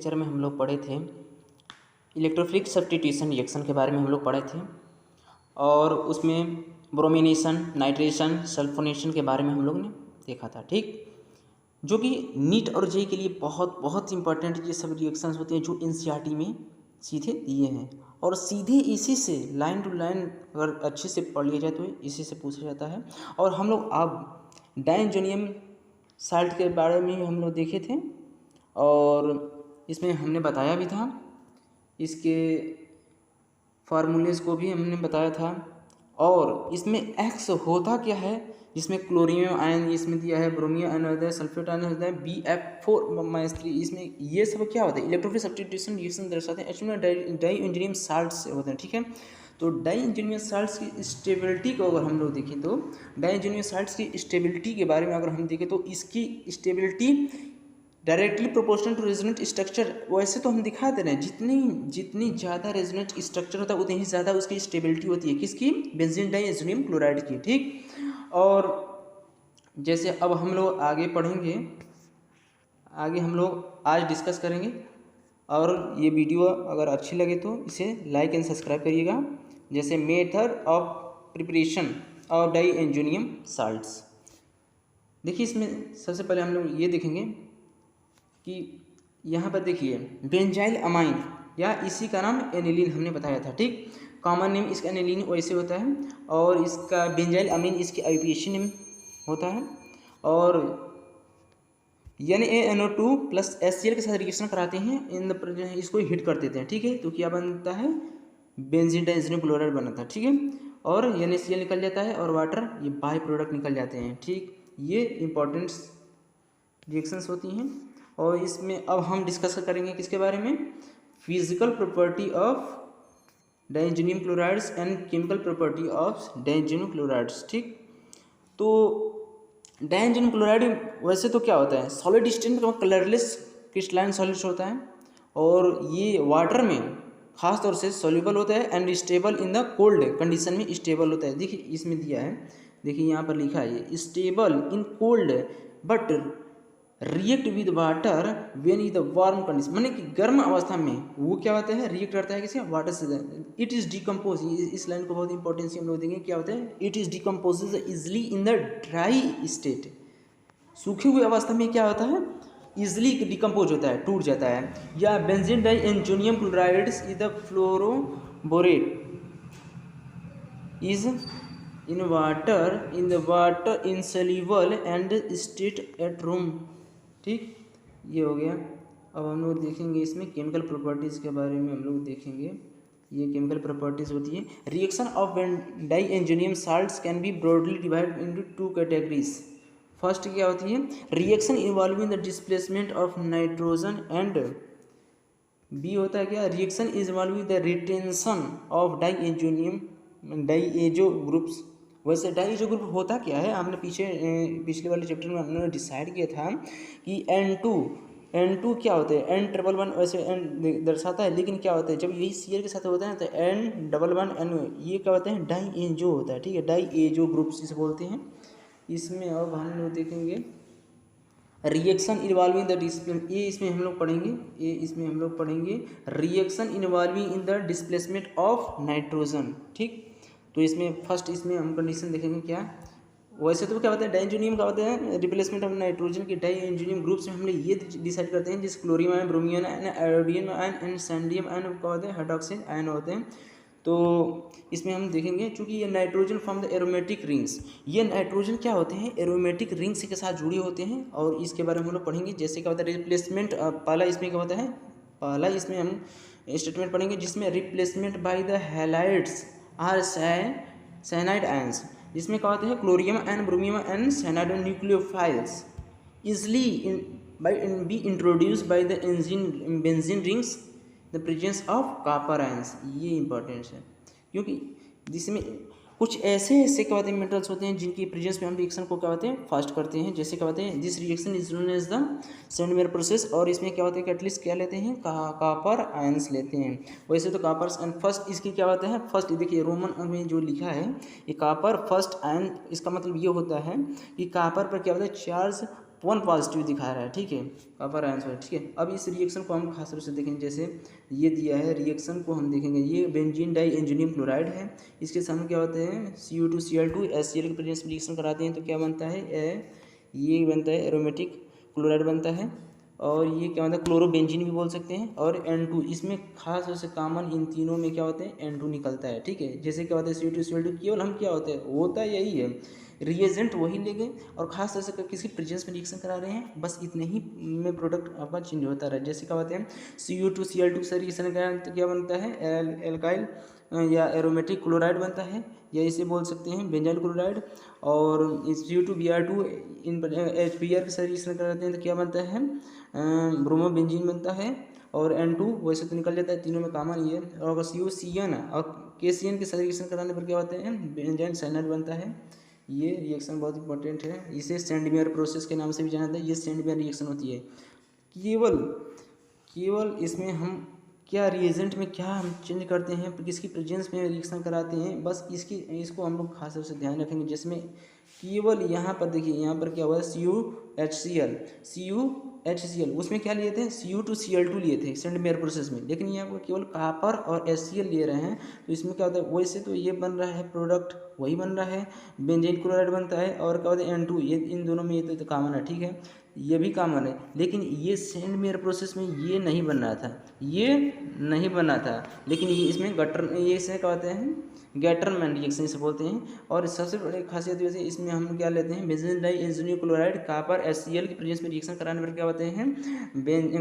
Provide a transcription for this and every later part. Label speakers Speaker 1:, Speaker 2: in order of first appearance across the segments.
Speaker 1: Lecture में हम लोग पढ़े थे इलेक्ट्रोफिलिक सब्स्टिट्यूशन रिएक्शन के बारे में हम लोग पढ़े थे और उसमें ब्रोमिनेशन, नाइट्रेशन, सल्फोनेशन के बारे में हम लोग ने देखा था। ठीक, जो कि नीट और जेई के लिए बहुत बहुत इंपॉर्टेंट ये सब रिएक्शंस होते हैं जो एनसीईआरटी में सीधे दिए हैं और सीधे इसी से लाइन टू लाइन अगर अच्छे से पढ़ लिया जाए तो इसी से पूछा जाता है। और हम लोग अब डायज़ोनियम साल्ट के बारे में हम लोग देखे थे और इसमें हमने बताया भी था, इसके फार्मूलेज को भी हमने बताया था। और इसमें एक्स होता क्या है, जिसमें क्लोरीनियम आयन इसमें दिया है, ब्रोमियम आयन होता है, सल्फेट आयन होता है, BF4-3, इसमें ये सब क्या होता है, इलेक्ट्रोफिलिक सब्स्टिट्यूशन रिएक्शन दर्शाते हैं। एक्चुअली डाइइंजीनियम साल्ट्स होते हैं। ठीक है, तो डाइइंजीनियम साल्ट्स की स्टेबिलिटी को अगर हम लोग देखें तो डाइइंजीनियम साल्ट्स की स्टेबिलिटी के बारे में अगर हम देखें तो इसकी stability directly proportional to resonant structure. वैसे तो हम दिखा दे रहे हैं जितनी ज़्यादा रेजोनेंट स्ट्रक्चर होता है उतनी ही ज़्यादा उसकी स्टेबिलिटी होती है। किसकी? बेंजीन डाइएज़ोनियम क्लोराइड की। ठीक, और जैसे अब हम लोग आगे पढ़ेंगे, आगे हम लोग आज डिस्कस करेंगे। और ये वीडियो अगर अच्छी लगे तो इसे लाइक एंड सब्सक्राइब करिएगा। जैसे method of preparation of diazonium salts, देखिए इसमें सबसे पहले हम लोग ये देखेंगे कि यहाँ पर देखिए बेंजाइल अमाइन या इसी का नाम एनिलीन हमने बताया था। ठीक, कॉमन नेम इसका एनिलीन वैसे होता है और इसका बेंजाइल अमीन इसकी एब्रिविएशन नेम होता है। और NaNO2 प्लस HCl के साथ रिएक्शन कराते हैं, इसको हिट कर देते हैं। ठीक है, तो क्या बनता है? बेंजीन डाइएज़ोनियम क्लोराइड बनता है। ठीक है, और NaCl निकल जाता है और वाटर, ये बाई प्रोडक्ट निकल जाते हैं। ठीक, ये इंपॉर्टेंट रिएक्शंस होती हैं। और इसमें अब हम डिस्कस करेंगे किसके बारे में? Physical property of diazonium chlorides and chemical property of diazonium chlorides. ठीक, तो डाइएज़ोनियम क्लोराइड वैसे तो क्या होता है? सॉलिड स्टेट में कलरलेस क्रिस्टलाइन सॉलिड्स होता है और ये वाटर में खास तौर से सॉल्युबल होता है and stable in the cold condition में स्टेबल होता है। देखिए इसमें दिया है, देखिए यहाँ पर लिखा है ये stable in cold but react with water when in the warm condition, माने कि गर्म अवस्था में वो क्या होता है? रिएक्ट करता है किसी वाटर से। इट इज़ डिकम्पोज, इस लाइन को बहुत इंपॉर्टेंस हम लोग देंगे। क्या होता है? It is decomposes easily in the dry state, सूखे हुए अवस्था में क्या होता है? इजली डिकम्पोज होता है, टूट जाता है। या benzene diazonium chlorides is the fluoroborate is in the water insoluble and state at room. ठीक, ये हो गया। अब हम लोग देखेंगे इसमें केमिकल प्रॉपर्टीज़ के बारे में हम लोग देखेंगे। ये केमिकल प्रॉपर्टीज़ होती है। Reaction of diazonium salts can be broadly divide into two categories. First क्या होती है? Reaction involving the displacement of nitrogen and B होता है क्या? Reaction is involving the retention of diazo groups. वैसे डाइएजो ग्रुप होता क्या है? हमने पिछले वाले चैप्टर में हमने डिसाइड किया था कि N2 क्या होते हैं? N11 वैसे N दर्शाता है, लेकिन क्या होता है जब यही Cl के साथ होता है तो N11N, ये क्या होते हैं? डाइएजो होता है। ठीक है, डाइएजो ग्रुप्स इसे बोलते हैं। इसमें अब हम लोग देखेंगे रिएक्शन इन्वॉल्विंग द डिस्प्लेसमेंट, ये इसमें हम लोग पढ़ेंगे reaction involving in the displacement of nitrogen. ठीक, तो इसमें फर्स्ट इसमें हम कंडीशन देखेंगे क्या। वैसे तो क्या होता है? डाइएज़ोनियम का होता है रिप्लेसमेंट ऑफ नाइट्रोजन के डाइएज़ोनियम ग्रुप्स में हमने ये डिसाइड करते हैं जिस chlorine ion, bromine ion, iodine ion and sodium ion का होते हैं, हाइड्रोक्सिल आयन होते हैं। तो इसमें हम देखेंगे चूँकि ये nitrogen from the aromatic rings, ये नाइट्रोजन क्या होते हैं? एरोमेटिक रिंग्स के साथ जुड़े होते हैं और इसके बारे में हम लोग पढ़ेंगे। जैसे क्या होता है रिप्लेसमेंट, पहला इसमें क्या होता है? पहला इसमें हम स्टेटमेंट पढ़ेंगे जिसमें replacement by the halides or cyanide ions, जिसमें क्या होते हैं? Chlorine and bromine and cyanide nucleophiles easily be introduce by the benzene rings the presence of copper ions. ये इंपॉर्टेंट है क्योंकि जिसमें कुछ ऐसे क्या होते हैं मेटल्स होते हैं जिनकी प्रेजेंस में हम रिएक्शन को क्या होते हैं? फास्ट करते हैं। जैसे क्या होते हैं? This reaction is known as the Sandmeyer process. और इसमें क्या होते हैं? कैटलिस्ट क्या लेते हैं? कॉपर आयंस लेते हैं। वैसे तो कॉपर एंड फर्स्ट इसकी क्या होता है? फर्स्ट देखिए रोमन में जो लिखा है ये कॉपर फर्स्ट आयन, इसका मतलब ये होता है कि कॉपर पर क्या होता है? चार्ज वन पॉजिटिव दिखा रहा है, ठीक है, कॉपर आयन सॉल्ट, ठीक है। अब इस रिएक्शन को हम खास रूप से देखेंगे, जैसे ये दिया है रिएक्शन को हम देखेंगे, ये बेंजीन डाई एंजीनियम क्लोराइड है, इसके सामने क्या होते हैं Cu2Cl2 HCl के प्रेजेंस में रिएक्शन कराते हैं तो क्या बनता है, ये बनता है एरोमेटिक क्लोराइड बनता है, और ये क्या बनता है क्लोरोबेंजीन भी बोल सकते हैं, और N2 इसमें खास तौर से कॉमन इन तीनों में क्या होते हैं N2 निकलता है, ठीक है। जैसे क्या होता है Cu2Cl2 केवल हम क्या होता है यही है, रिएजेंट वही ले गए और खास तरह से किसी प्रेजेंस में रिएक्शन करा रहे हैं, बस इतने ही में प्रोडक्ट आपका चेंज होता रहा है। जैसे क्या होते हैं Cu2Cl2 से रिएक्शन कराएं तो क्या बनता है एल्काइल या एरोमेटिक क्लोराइड बनता है, या इसे बोल सकते हैं बेंजाइल क्लोराइड। और इस Cu2Br2 इन HBr के साथ रिएक्शन कराते हैं तो क्या बनता है ब्रोमोबेंजीन बनता है, और N2 वैसे तो निकल जाता है, तीनों में कॉमन ही है। और अगर CuCN और KCN के साथ रिएक्शन कराने पर क्या होते हैं बेंजाइल साइनाइड बनता है। ये रिएक्शन बहुत इंपॉर्टेंट है, इसे सेंडमेयर प्रोसेस के नाम से भी जाना जाता है। ये सेंडमेयर रिएक्शन होती है। केवल इसमें हम क्या रिएजेंट में क्या हम चेंज करते हैं, किसकी प्रेजेंस में रिएक्शन कराते हैं, बस इसको हम लोग खास तौर से ध्यान रखेंगे। जिसमें केवल यहाँ पर देखिए, यहाँ पर क्या हुआ CuHCl उसमें क्या लिए थे Cu2Cl2 लिए थे सेंडमेयर प्रोसेस में, लेकिन यहाँ पर केवल कॉपर और HCl ले रहे हैं तो इसमें क्या होता है, वैसे तो ये बन रहा है प्रोडक्ट वही बन रहा है, बेंजीन क्लोराइड बनता है, और क्या होता है N2, ये इन दोनों में ये तो कॉमन है, ठीक है, ये भी कॉमन है। लेकिन ये सेंडमेयर प्रोसेस में ये नहीं बन रहा था, लेकिन ये इसमें ये इसे क्या होते हैं गैटरमैन रिएक्शन इसे बोलते हैं। और सबसे बड़ी खासियत वैसे इसमें हम क्या लेते हैं benzene diazonium chloride copper HCl की प्रेजेंस में रिएक्शन कराने पर क्या होते हैं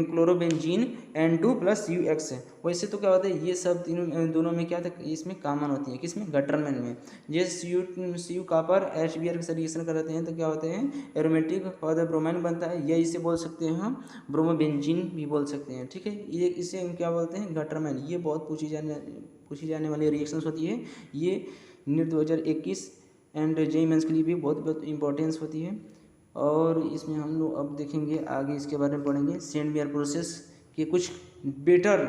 Speaker 1: क्लोरोबेंजीन N2 + CuX। वैसे तो क्या होता है ये सब तीनों दोनों में क्या था इसमें कॉमन होती है, किसमें गैटरमैन में। जैसे Cu कॉपर HBr के साथ रिएक्शन कराते हैं तो क्या होते हैं एरोमेटिक पौधा ब्रोमाइन बनता है, या इसे बोल सकते हैं हम ब्रोमोबेंजीन भी बोल सकते हैं, ठीक है। ये इसे क्या बोलते हैं गैटरमैन। ये बहुत पूछी जाने वाली रिएक्शंस होती है। ये नीट 2021 एंड JEE मेंस के लिए भी बहुत इंपॉर्टेंस होती है। और इसमें हम लोग अब देखेंगे आगे इसके बारे में पढ़ेंगे सेंडमेयर प्रोसेस के कुछ बेटर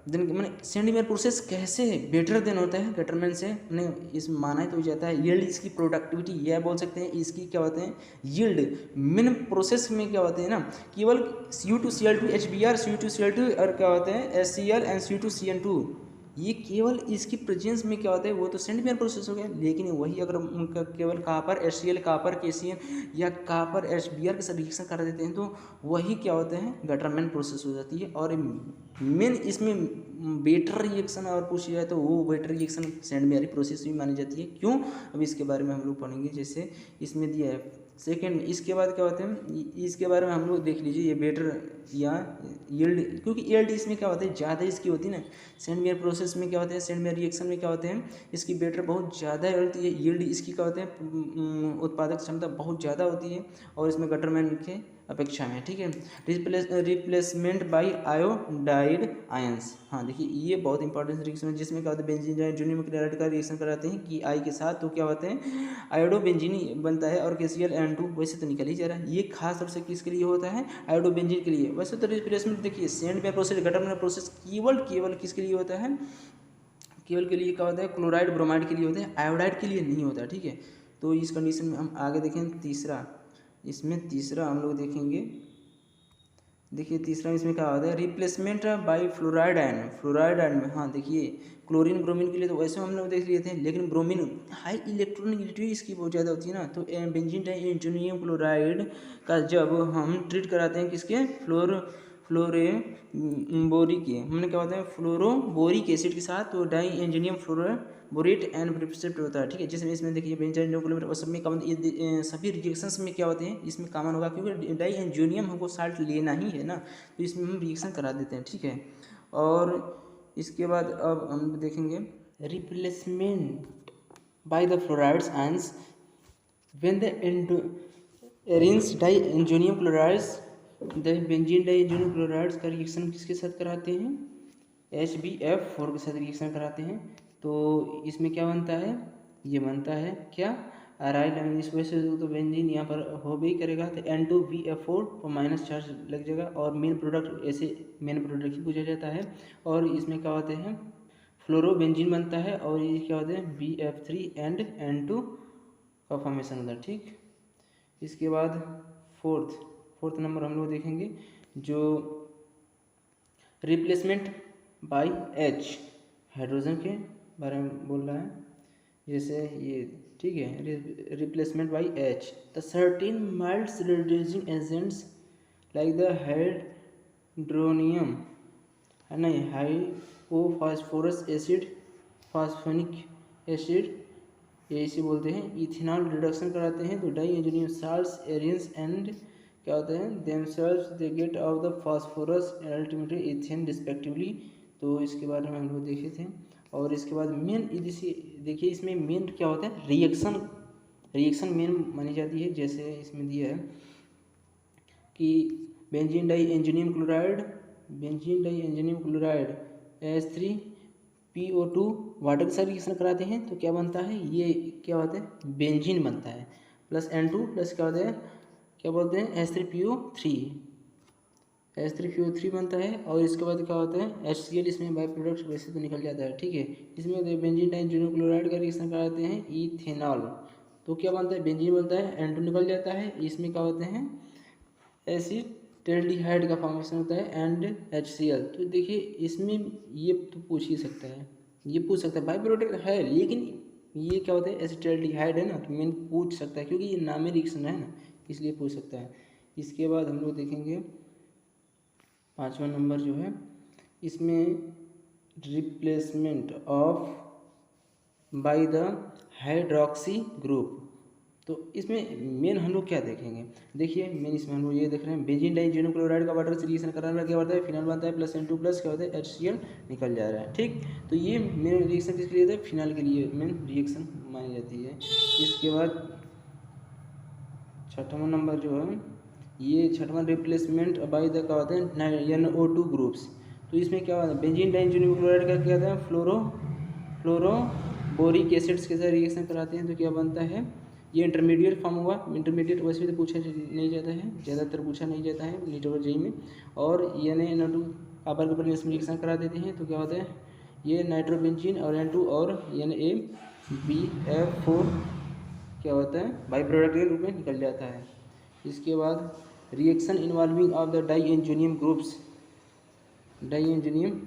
Speaker 1: देन, मैंने सेंडमेयर प्रोसेस कैसे बेटर देन होता है गैटरमैन से मैंने इस माना तो जाता है। यील्ड इसकी प्रोडक्टिविटी यह बोल सकते हैं, इसकी क्या होते हैं यील्ड मेन प्रोसेस में क्या होते हैं ना, केवल Cu2Cl2 HBr Cu2Cl2 और क्या होते हैं HCl एंड Cu2CN2, ये केवल इसकी प्रेजेंस में क्या होता है वो तो सेंडमेयर प्रोसेस हो गया। लेकिन वही अगर उनका केवल कॉपर HCl कॉपर KCN या कॉपर HBr के साथ रिएक्शन कर देते हैं तो वही क्या होते हैं गैटरमैन प्रोसेस हो जाती है। और मेन इसमें बेटर रिएक्शन और पूछी जाए तो वो बेटर रिएक्शन सेंडमेयर प्रोसेस भी मानी जाती है। क्यों, अब इसके बारे में हम लोग पढ़ेंगे। जैसे इसमें दिया है सेकेंड, इसके बाद क्या होते हैं इसके बारे में हम लोग देख लीजिए। ये बेटर या यील्ड, क्योंकि यील्ड इसमें क्या होता है ज़्यादा इसकी होती है ना, सेंडमेयर प्रोसेस में क्या होते हैं सेंडमेयर रिएक्शन में क्या होते हैं इसकी बेटर बहुत ज़्यादा होती है, यील्ड इसकी क्या होते हैं उत्पादक क्षमता बहुत ज़्यादा होती है, और इसमें गैटरमैन के अपेक्षा में, ठीक है। रिप्लेसमेंट बाय आयोडाइड आयंस, हाँ देखिए ये बहुत इंपॉर्टेंट रिएक्शन है जिसमें क्या होता है बेंजीन जूनियम क्लोराइड का रिएक्शन कराते हैं कि आई के साथ तो क्या होते हैं आयोडोबेंजीन बनता है, और KCl N2 वैसे तो निकल ही जा रहा है। ये खास तौर से किसके लिए होता है आयोडोबेंजीन के लिए। वैसे तो रिप्लेसमेंट देखिए सेंडमेयर प्रोसेस गैटरमैन प्रोसेस केवल किसके लिए होता है, केवल के लिए क्या होता है क्लोराइड ब्रोमाइड के लिए होता है, आयोडाइड के लिए नहीं होता, ठीक है। तो इस कंडीशन में हम आगे देखें तीसरा, इसमें तीसरा हम लोग देखेंगे। देखिए तीसरा इसमें क्या होता है रिप्लेसमेंट बाय फ्लोराइड आयन में, हाँ देखिए क्लोरीन ब्रोमीन के लिए तो वैसे हम लोग देख लिए थे, लेकिन ब्रोमीन हाई इलेक्ट्रोनेगेटिविटी इसकी बहुत ज़्यादा होती है ना, तो बेंजीन डाई एंजीनियम क्लोराइड का जब हम ट्रीट कराते हैं किसके फ्लोरोबोरिक हमने क्या होता है फ्लोरोबोरिक एसिड के साथ, तो डाई एंजीनियम फ्लोरोबोरेट एंड प्रिप्रेप्ट होता है, ठीक है। जिसमें इसमें देखिए बेंजीन और सब में कॉमन सभी रिएक्शंस में क्या होते हैं इसमें कॉमन होगा, क्योंकि डाई एंजीनियम हमको साल्ट लेना ही है ना, तो इसमें हम रिएक्शन करा देते हैं, ठीक है। और इसके बाद अब हम देखेंगे replacement by the fluorides ions when the arenes diazonium chlorides the benzene diazonium chlorides का रिएक्शन किसके साथ कराते हैं HbF4 के साथ रिएक्शन कराते हैं। तो इसमें क्या बनता है, ये बनता है क्या अराइल, इस वजह से तो बेंजीन यहाँ पर हो भी करेगा, तो N2BF4 को माइनस चार्ज लग जाएगा, और मेन प्रोडक्ट ऐसे मेन प्रोडक्ट ही पूछा जाता है। और इसमें क्या होते हैं फ्लोरोबेंजीन बनता है, और ये क्या होते हैं BF3 एंड N2 का फॉर्मेशन होता है, ठीक। इसके बाद फोर्थ 4th नंबर हम लोग देखेंगे जो रिप्लेसमेंट बाय एच, हाइड्रोजन के बारे में बोल रहा है, जैसे ये ठीक है, replacement by H the certain mild reducing agents like the hydronium है ना, हाइपोफॉस्फोरस एसिड, फॉस्फोनिक एसिड, ये इसे बोलते हैं, इथेनॉल रिडक्शन कराते हैं। तो diazonium salts arenes and क्या होते हैं, themselves they get off the phosphorus and ultimately ethane respectively. तो इसके बारे में हम लोग देखे थे। और इसके बाद मेन देखिए इसमें मेन क्या होता है, रिएक्शन मेन मानी जाती है। जैसे इसमें दिया है कि benzene diazonium chloride H3PO2 water के साथ रिएक्शन कराते हैं तो क्या बनता है, ये क्या होता है, बेंजीन बनता है, प्लस N2 प्लस क्या होता है, क्या बोलते हैं, H3PO3 बनता है। और इसके बाद क्या होता है, HCl, इसमें बाई प्रोडक्ट वैसे तो निकल जाता है, ठीक है। इसमें बेंजीन डाइजीनियम क्लोराइड का रिएक्शन कराते हैं इथेनॉल, तो क्या बनता है, बेंजीन बनता है, N2 निकल जाता है, इसमें क्या होते हैं, एसिटाल्डिहाइड का फॉर्मेशन होता है एंड HCl। तो देखिए इसमें ये तो पूछ ही सकता है, ये पूछ सकता है, बाई प्रोडक्ट है लेकिन ये क्या होता है, एसिटाल्डिहाइड है ना, तो मेन पूछ सकता है क्योंकि ये नामी रिएक्शन है ना, इसलिए पूछ सकता है। इसके बाद हम लोग देखेंगे 5वां नंबर जो है, इसमें replacement of by the hydroxy group. तो इसमें मेन हम लोग क्या देखेंगे, देखिए मेन इसमें हम लोग ये देख रहे हैं, बेंजीन डाइजीनियम क्लोराइड का वाटर से रिएक्शन कराने क्या होता है, फिनॉल बनता है, प्लस N2 प्लस क्या होता है, HCl निकल जा रहा है, ठीक। तो ये मेन रिएक्शन किसके लिए होता है, फिनॉल के लिए मेन रिएक्शन मानी जाती है। इसके बाद 6वां नंबर जो है, ये 6वां रिप्लेसमेंट बाय द क्या होते हैं, NO2 ग्रुप्स। तो इसमें क्या होता है, बेंजीन डाइजीनियम क्लोराइड का क्या होता है, फ्लोरोबोरिक एसिड्स के साथ रिएक्शन कराते हैं तो क्या बनता है, ये इंटरमीडिएट फॉर्म हुआ। इंटरमीडिएट वैसे तो पूछा नहीं जाता है, ज़्यादातर पूछा नहीं जाता है नीट और जेईई में। और NaNO2 कॉपर के ऊपर रिएक्शन करा देते हैं तो क्या होता है, ये नाइट्रोबेंजीन और N2 और NaBF4 क्या होता है, बाई प्रोडक्ट के रूप में निकल जाता है। इसके बाद reaction involving of the diazonium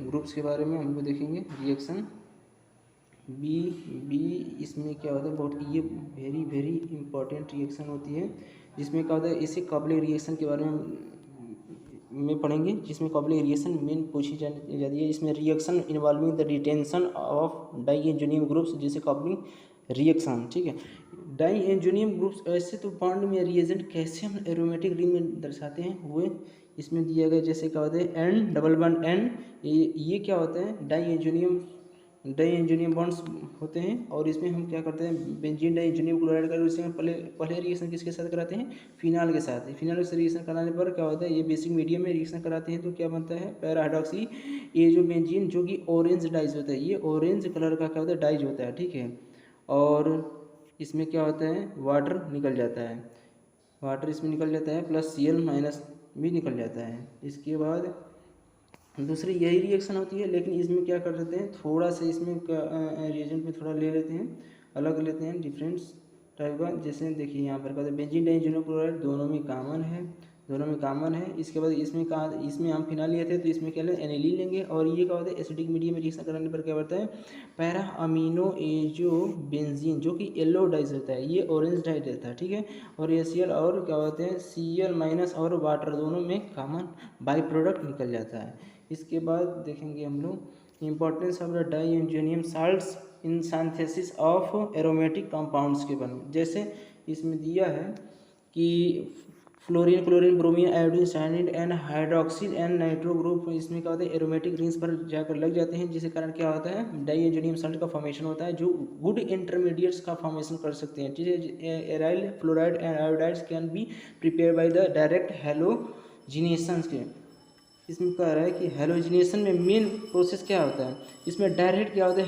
Speaker 1: groups के बारे में हम लोग देखेंगे। रिएक्शन बी इसमें क्या होता है, बहुत ये वेरी इंपॉर्टेंट रिएक्शन होती है, जिसमें क्या होता है, इसे कॉप्लिंग रिएक्शन के बारे में पढ़ेंगे, जिसमें कॉप्लिंग रिएक्शन मेन पूछी जाती है। इसमें reaction involving the retention of diazonium groups, जिसे कॉप्लिंग रिएक्शन, ठीक है। डाई इंजीनियम ग्रुप्स ऐसे तो बॉन्ड में रिएजेंट कैसे हम एरोमेटिक रिंग में दर्शाते हैं, वो इसमें दिया गया, जैसे क्या होता है N डबल बॉन्ड N, ये क्या होता है, डाई इंजीनियम बॉन्ड्स होते हैं। और इसमें हम क्या करते हैं, बेंजीन डाई इंजीनियम क्लोराइड का रिएक्शन पहले रिएक्शन किसके साथ कराते हैं, फिनॉल के साथ। फिनॉल से रिएक्शन कराने पर क्या होता है, ये बेसिक मीडियम में रिएक्शन कराते हैं तो क्या बनता है, पैरा हाइड्रोक्सी। ये जो बेंजीन जो कि ऑरेंज डाइज होता है, ये ऑरेंज कलर का क्या होता है, डाइज होता है, ठीक है। और इसमें क्या होता है, वाटर निकल जाता है, वाटर इसमें निकल जाता है, प्लस Cl- भी निकल जाता है। इसके बाद दूसरी यही रिएक्शन होती है, लेकिन इसमें क्या कर देते हैं, थोड़ा सा इसमें रिएजेंट में थोड़ा ले लेते हैं, अलग लेते हैं, डिफरेंस टाइप का। जैसे देखिए यहाँ पर कहते हैं बेंजीन डाइजीनियम क्लोराइड दोनों में कॉमन है। इसके बाद इसमें हम फिनाइल लिए थे तो इसमें क्या लें, एनिलीन लेंगे। और ये क्या होता है, एसिडिक मीडियम में रिएक्शन कराने पर क्या बढ़ता है, पैरा अमीनो एजो बेंजीन, जो कि येलो डाइज होता है, ये ऑरेंज डाइज रहता है, ठीक है। और HCl और क्या होते हैं, Cl- और वाटर दोनों में कॉमन बाई प्रोडक्ट निकल जाता है। इसके बाद देखेंगे हम लोग importance of the diazonium salts in synthesis of aromatic compounds के बारे में। जैसे इसमें दिया है कि fluorine, chlorine, bromine, iodine, cyanide and hydroxyl and nitro group, इसमें क्या होता है, एरोमेटिक रिंग्स पर जाकर लग जाते हैं, जिसके कारण क्या होता है, डाई इंजीनियम साल्ट का फॉर्मेशन होता है, जो गुड इंटरमीडिएट्स का फॉर्मेशन कर सकते हैं। जैसे aryl fluoride and iodides can be prepare by the direct halogenation के। इसमें कह रहा है कि हैलोजिनेशन में मेन प्रोसेस क्या होता है, इसमें डायरेक्ट क्या होता है,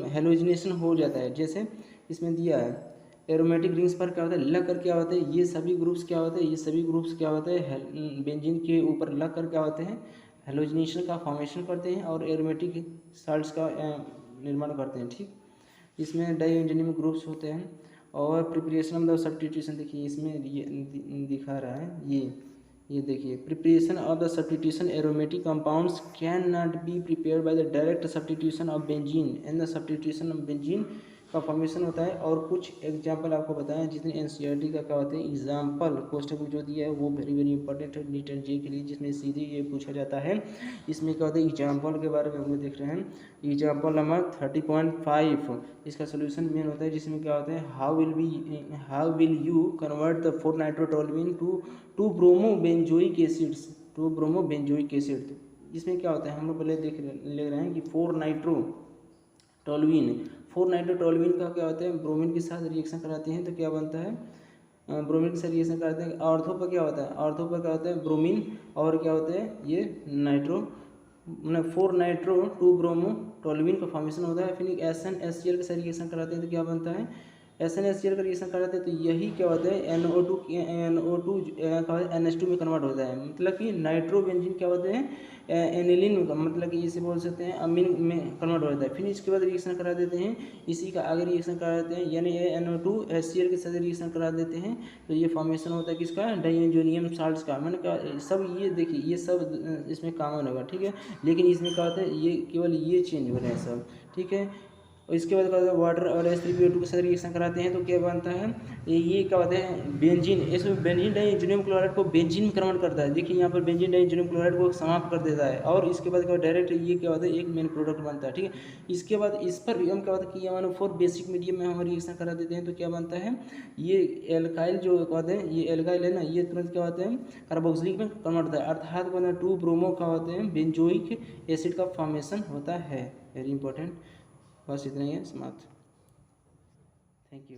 Speaker 1: हैलोजिनेशन हो जाता है। जैसे इसमें दिया है एरोमेटिक रिंग्स पर क्या होता है, लग कर क्या होता है, ये सभी ग्रुप्स क्या होते हैं, बेंजीन के ऊपर लग कर क्या होते हैं, हैलोजिनेशन का फॉर्मेशन करते हैं और एरोमेटिक साल्ट्स का निर्माण करते हैं, ठीक। इसमें डाई इंजीनियम ग्रुप्स होते हैं। और प्रिपरेशन ऑफ द सब्स्टिट्यूशन, देखिए इसमें दिखा रहा है, ये देखिए, preparation of the substitution aromatic compounds can not be prepare by the direct substitution of benzene and the substitution of benzene का फॉर्मेशन होता है। और कुछ एग्जाम्पल आपको बताएं जिसने एनसीईआरटी का क्या होते हैं एग्जाम्पल क्वेश्चन बुक जो दिया है वो वेरी वेरी इंपॉर्टेंट है नीट एंड जे के लिए, जिसमें सीधे ये पूछा जाता है। इसमें क्या होता है एग्जाम्पल के बारे में हम लोग देख रहे हैं। एग्जाम्पल नंबर 30.5 इसका सोल्यूशन मेन होता है, जिसमें क्या होता है how will you convert the 4 nitrotoluene to bromo benzoic acids to bromo benzoic acid. इसमें क्या होता है हम लोग पहले ले रहे हैं कि 4 नाइट्रोटोलुइन का क्या होता है ब्रोमीन के साथ रिएक्शन कराते हैं तो क्या बनता है ब्रोमीन के साथ रिएक्शन कराते हैं। ऑर्थो पर क्या होता है, ऑर्थो पर क्या होता है ब्रोमीन और क्या होता है ये नाइट्रो 4 नाइट्रो 2 ब्रोमो टोलुइन का फॉर्मेशन होता है। फिर SnHCl के साथ रिएक्शन कराते हैं तो क्या बनता है SnHCl का रिएक्शन कराते हैं तो यही क्या होता है NO2 का NH2 में कन्वर्ट होता है। मतलब कि नाइट्रोबेंजीन क्या होते हैं एनिलीन मतलब कि इसे बोल सकते हैं अमीन में कन्वर्ट होता है। फिर इसके बाद रिएक्शन करा देते हैं, इसी का आगे रिएक्शन करा देते हैं यानी NO2HCl के साथ रिएक्शन करा देते हैं तो ये फॉर्मेशन होता है किसका डाइजोनियम साल्ट्स का। मैंने कहा सब ये देखिए ये सब इसमें कॉमन होगा, ठीक है, लेकिन इसमें क्या होता है ये केवल ये चेंज हो रहे हैं सब, ठीक है। और इसके बाद क्या होता है वाटर और H3PO2 के साथ रिएक्शन कराते हैं तो क्या बनता है ये क्या होता है बेंजीन। इसमें बेंजीन डाइजोनियम क्लोराइड को बेंजीन में कन्वर्ट करता है। देखिए यहाँ पर बेंजीन डाइजोनियम क्लोराइड को समाप्त कर देता है और इसके बाद क्या डायरेक्ट ये क्या होता है एक मेन प्रोडक्ट बनता है, ठीक है। इसके बाद इस पर हम क्या होता है कि MnO4 बेसिक मीडियम में हम रिएक्शन करा देते हैं तो क्या बनता है ये एल्काइल जो कहते हैं ये एल्काइल है ना ये तुरंत क्या होते हैं कार्बोक्सिलिक में कन्वर्ट होता है, अर्थात बना 2 ब्रोमो का होते हैं बेंजोइक एसिड का फॉर्मेशन होता है। Very important. बस इतना ही है, समाप्त। Thank you.